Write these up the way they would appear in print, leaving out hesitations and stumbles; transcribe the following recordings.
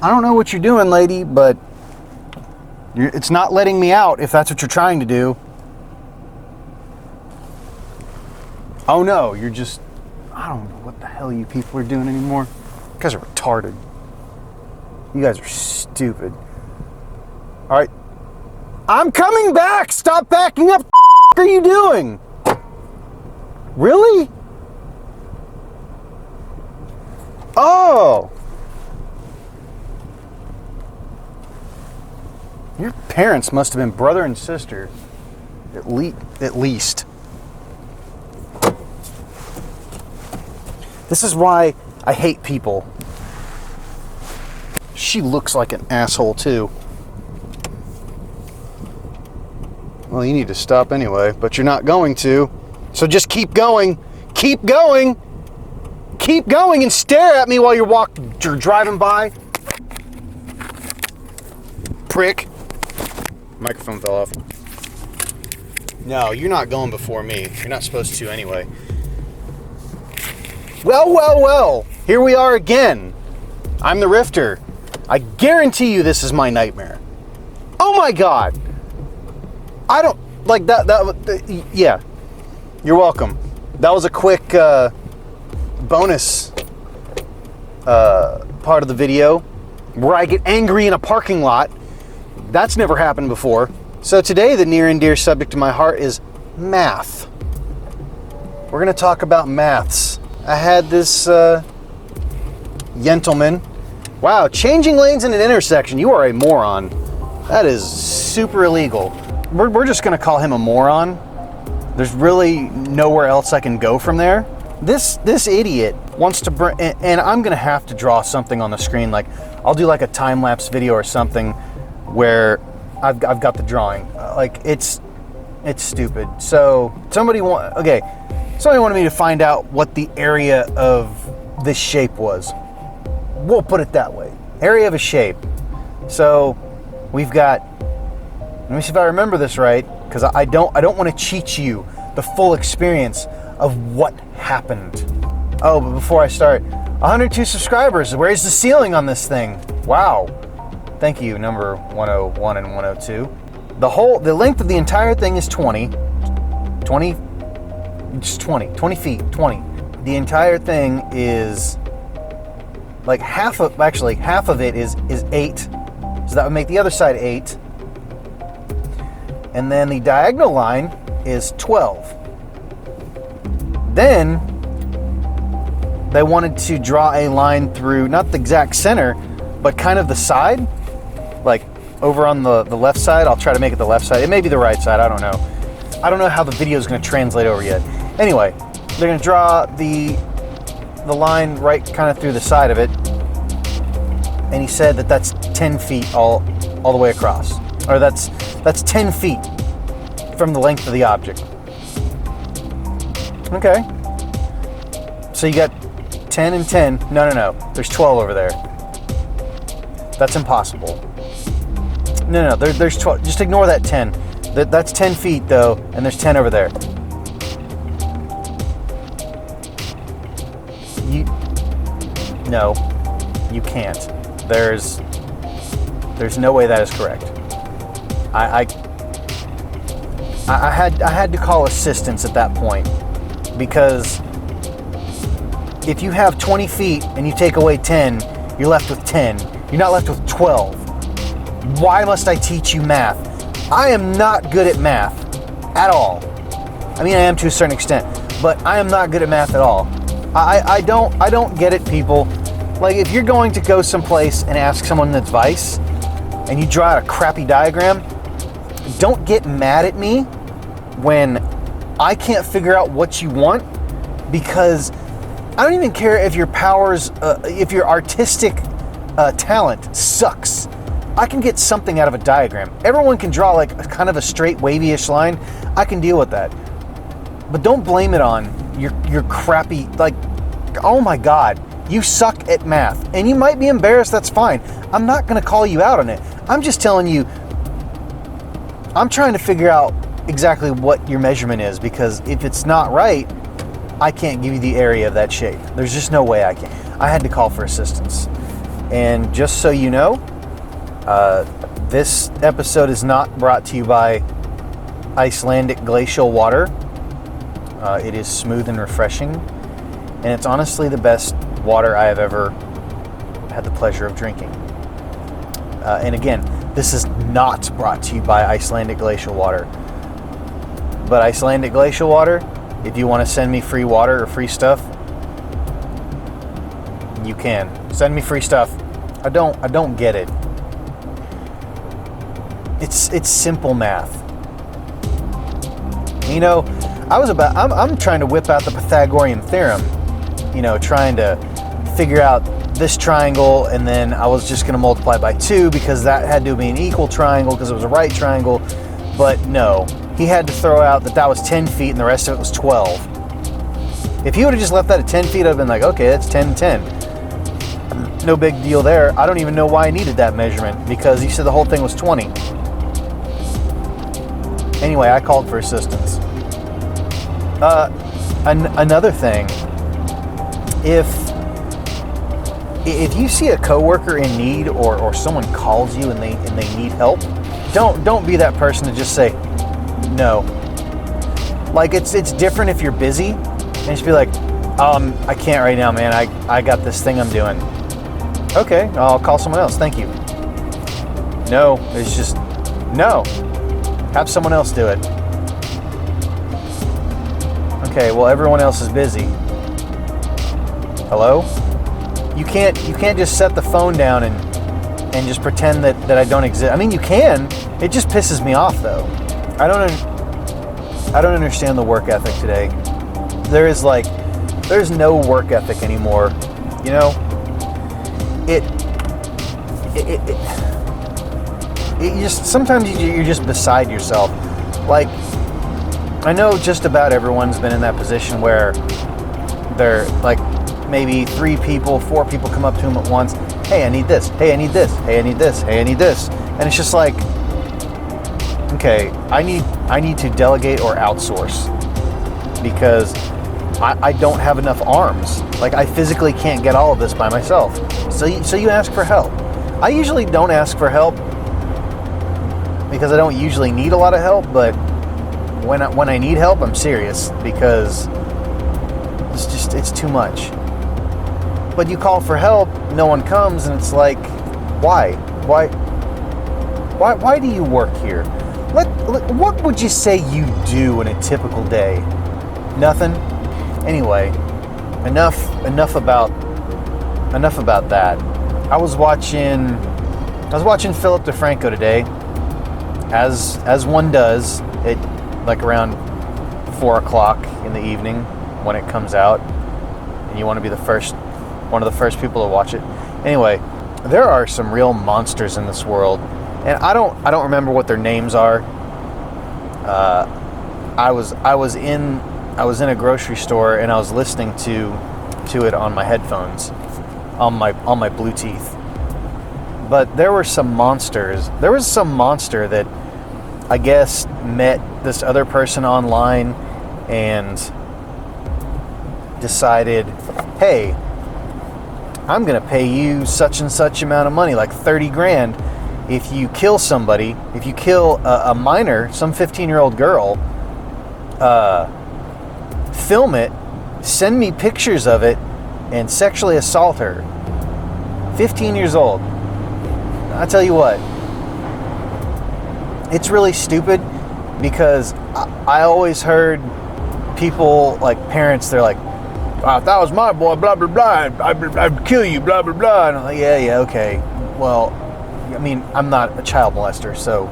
I don't know what you're doing, lady, but it's not letting me out if that's what you're trying to do. Oh no, you're just... I don't know what the hell you people are doing anymore. You guys are retarded. You guys are stupid. All right. I'm coming back! Stop backing up! What are you doing? Really? Oh! Your parents must have been brother and sister. At least. This is why I hate people. She looks like an asshole too. Well, you need to stop anyway, but you're not going to. So just keep going. Keep going. Keep going and stare at me while you're driving by. Prick. Microphone fell off. No, you're not going before me. You're not supposed to anyway. Well. Here we are again. I'm the Rifter. I guarantee you this is my nightmare. Oh my God. I don't like that. Yeah. You're welcome. That was a quick bonus part of the video where I get angry in a parking lot. That's never happened before. So today the near and dear subject to my heart is math. We're going to talk about maths. I had this gentleman. Wow, changing lanes in an intersection. You are a moron. That is super illegal. We're just going to call him a moron. There's really nowhere else I can go from there. This idiot wants to bring, and I'm going to have to draw something on the screen. Like, I'll do like a time-lapse video or something where I've got the drawing. Like, it's stupid. So somebody wanted me to find out what the area of this shape was. We'll put it that way. Area of a shape. So we've got, let me see if I remember this right, because I don't want to cheat you the full experience of what happened. Oh, but before I start, 102 subscribers. Where's the ceiling on this thing? Wow. Thank you, number 101 and 102. The length of the entire thing is 20 feet. The entire thing is like half of it is 8. So that would make the other side 8. And then the diagonal line is 12. Then they wanted to draw a line through, not the exact center, but kind of the side, like over on the left side. I'll try to make it the left side. It may be the right side, I don't know. I don't know how the video is going to translate over yet. Anyway, they're going to draw the line right kind of through the side of it. And he said that that's 10 feet all the way across. Or that's 10 feet from the length of the object. Okay. So you got 10 and 10. No. There's 12 over there. That's impossible. No. There's 12. Just ignore that 10. That's 10 feet though, and there's 10 over there. No, you can't. There's no way that is correct. I had to call assistance at that point, because if you have 20 feet and you take away 10, you're left with 10. You're not left with 12. Why must I teach you math? I am not good at math at all. I mean, I am to a certain extent, but I am not good at math at all. I don't get it, people. Like, if you're going to go someplace and ask someone advice and you draw out a crappy diagram, don't get mad at me when I can't figure out what you want, because I don't even care if your powers, if your artistic talent sucks. I can get something out of a diagram. Everyone can draw like a kind of a straight wavy-ish line. I can deal with that. But don't blame it on your crappy, like, oh my God, you suck at math. And you might be embarrassed, that's fine. I'm not gonna call you out on it. I'm just telling you, I'm trying to figure out exactly what your measurement is, because if it's not right, I can't give you the area of that shape. There's just no way I can. I had to call for assistance. And just so you know, this episode is not brought to you by Icelandic glacial water. It is smooth and refreshing, and it's honestly the best water I have ever had the pleasure of drinking. And again, this is not brought to you by Icelandic glacial water. But Icelandic glacial water, if you want to send me free water or free stuff, you can. Send me free stuff. I don't get it. It's simple math. You know, I'm trying to whip out the Pythagorean theorem, you know, trying to figure out this triangle, and then I was just going to multiply by 2 because that had to be an equal triangle because it was a right triangle. But no, he had to throw out that was 10 feet and the rest of it was 12. If he would have just left that at 10 feet, I'd have been like, okay, that's 10 and 10. No big deal there. I don't even know why I needed that measurement because he said the whole thing was 20. Anyway, I called for assistance. Another thing, if you see a coworker in need or someone calls you and they need help, don't be that person to just say no. Like it's different if you're busy and just be like, I can't right now, man. I got this thing I'm doing. Okay, I'll call someone else. Thank you. No, it's just no. Have someone else do it. Okay, well everyone else is busy. Hello? You can't just set the phone down and just pretend that I don't exist. I mean, you can. It just pisses me off though. I don't understand the work ethic today. There's no work ethic anymore. You know? You just sometimes you're just beside yourself. Like, I know just about everyone's been in that position where they're like maybe 3 people, 4 people come up to them at once. Hey, I need this. Hey, I need this. Hey, I need this. Hey, I need this. And it's just like, okay, I need to delegate or outsource because I don't have enough arms. Like, I physically can't get all of this by myself. So you ask for help. I usually don't ask for help because I don't usually need a lot of help, but when I need help, I'm serious because it's too much. But you call for help, no one comes, and it's like, why do you work here? What would you say you do in a typical day? Nothing. Anyway, enough about that. I was watching Philip DeFranco today, as one does, at like around 4:00 in the evening when it comes out, and you want to be one of the first people to watch it. Anyway, there are some real monsters in this world, and I don't remember what their names are. I was in a grocery store and I was listening to it on my headphones, on my Bluetooth. But there were some monsters. There was some monster that I guess met this other person online and decided, hey, I'm gonna pay you such and such amount of money, like 30 grand, if you kill somebody, if you kill a minor, some 15-year-old girl, film it, send me pictures of it, and sexually assault her. 15 years old. I tell you what, it's really stupid because I always heard people, like parents, they're like, if that was my boy, blah, blah, blah, I'd kill you, blah, blah, blah. And I'm like, yeah, okay. Well, I mean, I'm not a child molester, so,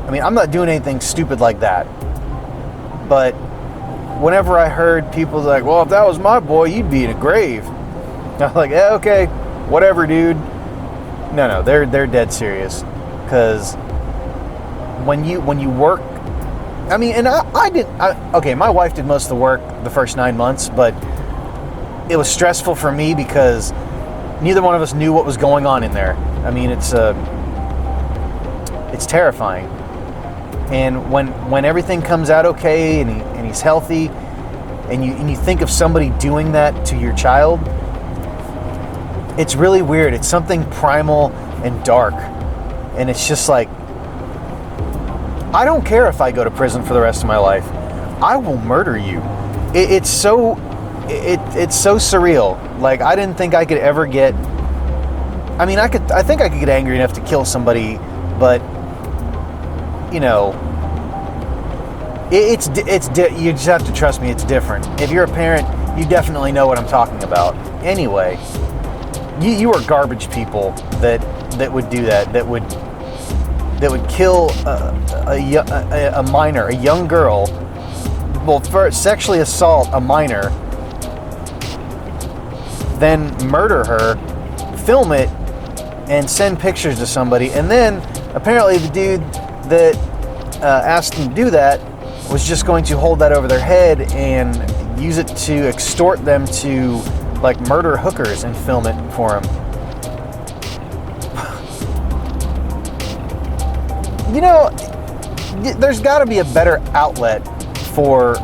I mean, I'm not doing anything stupid like that. But whenever I heard people like, well, if that was my boy, you'd be in a grave. I was like, yeah, okay, whatever, dude. No, they're dead serious. Because when you work, I mean, and okay, my wife did most of the work the first 9 months, but it was stressful for me because neither one of us knew what was going on in there. I mean, it's terrifying. And when everything comes out okay and he's healthy, and you think of somebody doing that to your child, It's really weird. It's something primal and dark. And it's just like, I don't care if I go to prison for the rest of my life. I will murder you. It's so surreal. Like, I didn't think I could ever get, I mean, I think I could get angry enough to kill somebody, but, you know, you just have to trust me, it's different. If you're a parent, you definitely know what I'm talking about. Anyway, you are garbage people that would do that would kill a minor, a young girl, well, first sexually assault a minor, then murder her, film it, and send pictures to somebody, and then apparently the dude that asked them to do that was just going to hold that over their head and use it to extort them to, like, murder hookers and film it for them. You know, there's got to be a better outlet for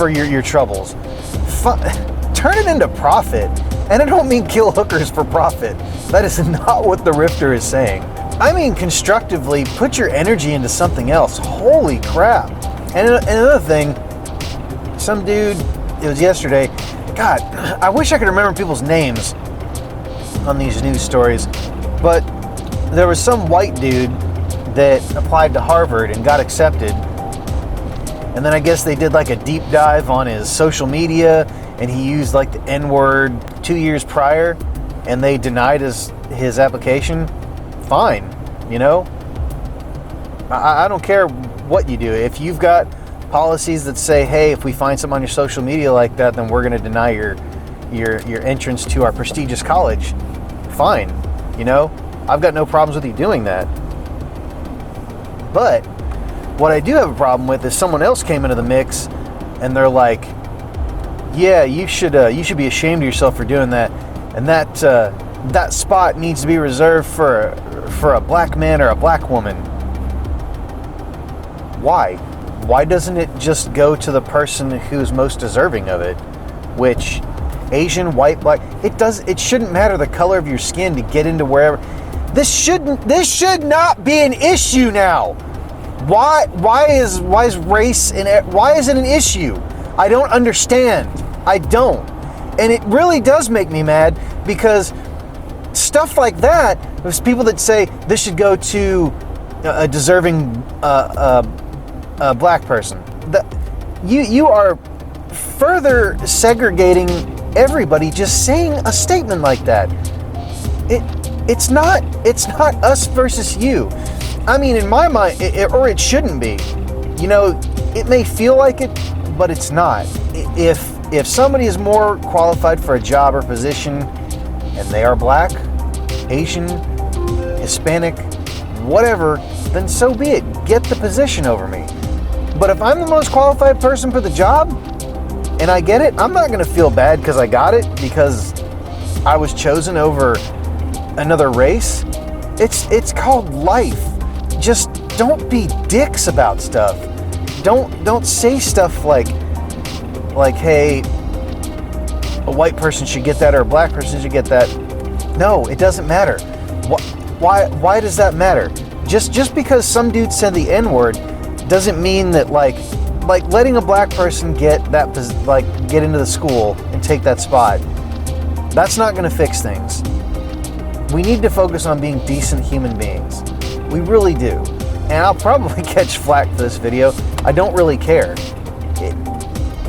your troubles. Turn it into profit. And I don't mean kill hookers for profit. That is not what the Rifter is saying. I mean constructively put your energy into something else. Holy crap. And another thing, some dude, it was yesterday, God, I wish I could remember people's names on these news stories, but there was some white dude that applied to Harvard and got accepted. And then I guess they did like a deep dive on his social media, and he used like the N-word 2 years prior, and they denied his application. Fine, you know? I don't care what you do. If you've got policies that say, hey, if we find something on your social media like that, then we're going to deny your entrance to our prestigious college. Fine, you know? I've got no problems with you doing that. But what I do have a problem with is someone else came into the mix and they're like, yeah, you should be ashamed of yourself for doing that, and that spot needs to be reserved for a black man or a black woman. Why? Why doesn't it just go to the person who's most deserving of it? Which, Asian, white, black, it shouldn't matter the color of your skin to get into wherever. This should not be an issue now. Why is race why is it an issue? I don't understand. I don't. And it really does make me mad, because stuff like that, there's people that say this should go to a deserving black person. You are further segregating everybody just saying a statement like that. It's not us versus you. I mean, in my mind, or it shouldn't be. You know, it may feel like it, but it's not. If somebody is more qualified for a job or position, and they are black, Asian, Hispanic, whatever, then so be it. Get the position over me. But if I'm the most qualified person for the job, and I get it, I'm not going to feel bad because I got it, because I was chosen over another race. It's called life. Just don't be dicks about stuff. Don't say stuff like, hey, a white person should get that or a black person should get that. No, it doesn't matter. Why does that matter? Just because some dude said the N-word doesn't mean that like letting a black person get into the school and take that spot. That's not going to fix things. We need to focus on being decent human beings. We really do. And I'll probably catch flack for this video. I don't really care.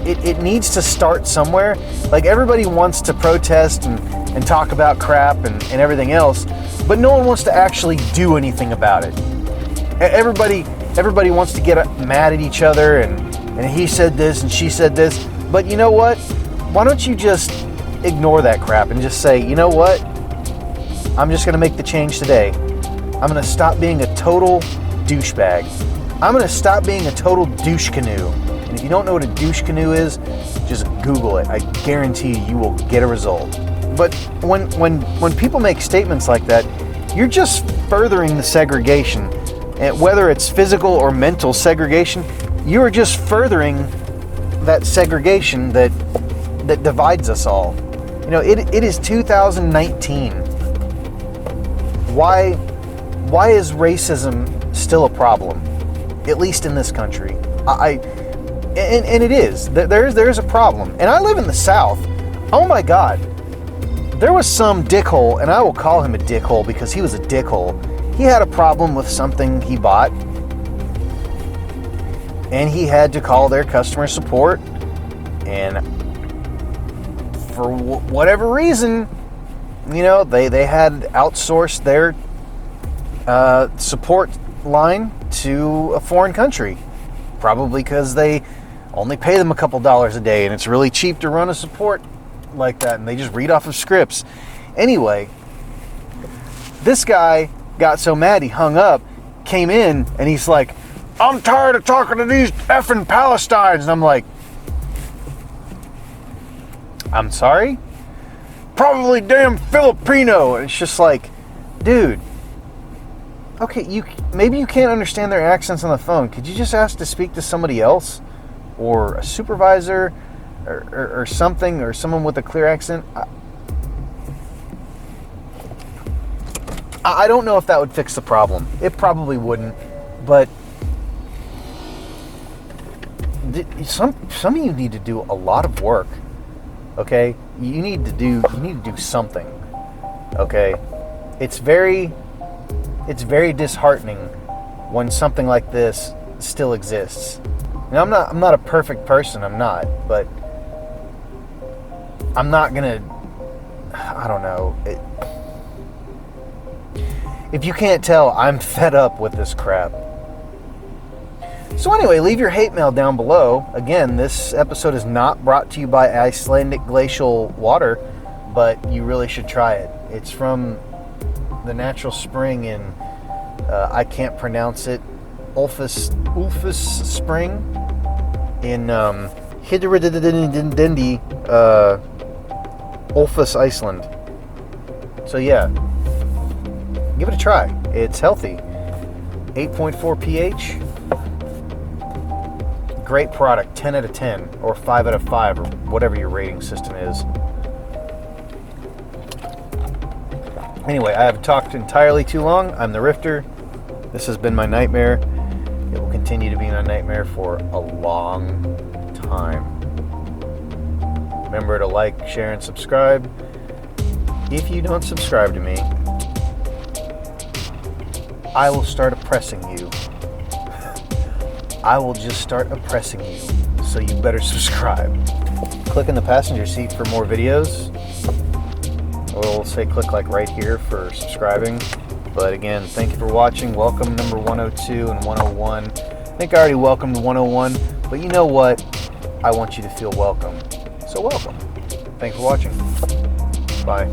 It needs to start somewhere. Like, everybody wants to protest and talk about crap and everything else, but no one wants to actually do anything about it. Everybody wants to get mad at each other and he said this and she said this, but you know what? Why don't you just ignore that crap and just say, you know what? I'm just going to make the change today. I'm going to stop being a total douchebag. I'm going to stop being a total douche canoe. And if you don't know what a douche canoe is, just Google it. I guarantee you will get a result. But when people make statements like that, you're just furthering the segregation. And whether it's physical or mental segregation, you are just furthering that segregation that divides us all. You know, it is 2019. Why is racism still a problem? At least in this country. And it is. There's a problem. And I live in the South. Oh my God. There was some dickhole, and I will call him a dickhole because he was a dickhole. He had a problem with something he bought, and he had to call their customer support, and for whatever reason, you know, they had outsourced their support line to a foreign country, probably because they only pay them a couple dollars a day, and it's really cheap to run a support like that, and they just read off of scripts. Anyway, this guy got so mad he hung up, came in, and he's like, I'm tired of talking to these effing Palestinians. And I'm like, I'm sorry? Probably damn Filipino. And it's just like, dude, okay, maybe you can't understand their accents on the phone. Could you just ask to speak to somebody else? Or a supervisor? Or something, or someone with a clear accent. I don't know if that would fix the problem. It probably wouldn't, but some of you need to do a lot of work. Okay, you need to do something. Okay, it's very disheartening when something like this still exists. Now, I'm not a perfect person. I'm not, but I'm not gonna, I don't know. If you can't tell, I'm fed up with this crap. So anyway, leave your hate mail down below. Again, this episode is not brought to you by Icelandic glacial water, but you really should try it. It's from the natural spring in, I can't pronounce it, Ulfus Spring in Hidradindi, Ulfus, Iceland. So yeah, give it a try. It's healthy. 8.4 pH. Great product. 10 out of 10 or 5 out of 5 or whatever your rating system is. Anyway, I have talked entirely too long. I'm the Rifter. This has been my nightmare. It will continue to be my nightmare for a long time. Remember to like, share, and subscribe. If you don't subscribe to me, I will start oppressing you. I will just start oppressing you. So you better subscribe. Click in the passenger seat for more videos. We'll say click like right here for subscribing. But again, thank you for watching. Welcome number 102 and 101. I think I already welcomed 101, but you know what? I want you to feel welcome. So welcome. Thanks for watching. Bye.